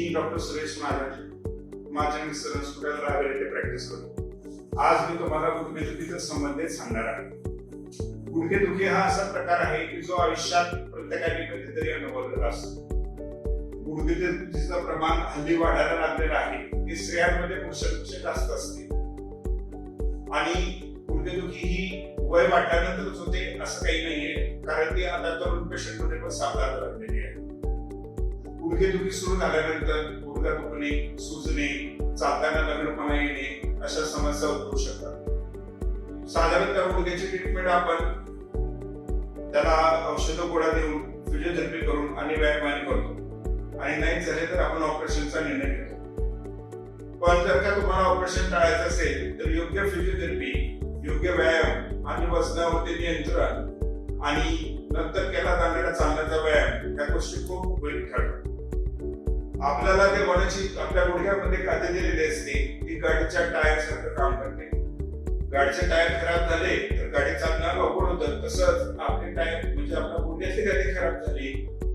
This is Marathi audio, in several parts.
मी डॉक्टर सुरेश महाराज माझ्या मिस्टर हॉस्पिटल रावेर येथे प्रॅक्टिस करतो। आज मी तुम्हाला गुडघेदुखीच्या संबंधित सांगणार आहे। गुडघेदुखी हा असा प्रकार आहे की जो आयुष्यात प्रत्येकाने कधीतरी अनुभवलेला असतो। गुडघेदुखीचं प्रमाण हल्ली वाढायला लागलेलं आहे। ते स्त्रियांमध्ये पुरुषांपेक्षा जास्त असते आणि गुडघेदुखी ही वय वाढल्यानंतरच होते असं काही नाहीये, कारण ती आता तरुण पेशंट मध्ये पण सापडायला लागलेली आहे। गुडघेदुखी सुरू झाल्यानंतर गुडघा दुखणे, सुजणे, चालताना लंगडपणा येणे अशा समस्या उद्भवू शकतात। साधारणतः गुडघ्याची ट्रीटमेंट आपण त्याला औषध गोळ्या देऊन, फिजिओथेरपी करून आणि व्यायामाने करतो आणि नाही झाले तर आपण ऑपरेशनचा निर्णय घेतो। पण जर का तुम्हाला ऑपरेशन टाळायचं असेल तर योग्य फिजिओथेरपी, योग्य व्यायाम आणि वजनावरती नियंत्रण आणि नंतर केला जाणारा चालण्याचा व्यायाम या गोष्टी खूप उपयोगी ठरतात। आपल्याला ते होण्याची आपल्या गुडघ्यामध्ये गादी दिलेली असते, ती गाडीच्या टायर सारखं काम करते। गाडीचे टायर खराब झाले तर गाडी चालणं अवघड होतं, तसंच आपले टायर म्हणजे आपल्या गुडघ्याची गादी खराब झाली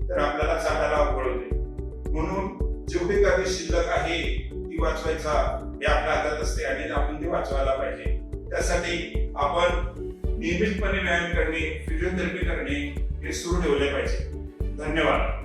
तर आपल्याला चालायला अवघड होते। म्हणून जेवढी गादी शिल्लक आहे ती वाचवायचा हे आपल्या हातात असते आणि आपण ती वाचवायला पाहिजे। त्यासाठी आपण नियमितपणे व्यायाम करणे, फिजिओथेरपी करणे हे सुरू ठेवले पाहिजे। धन्यवाद।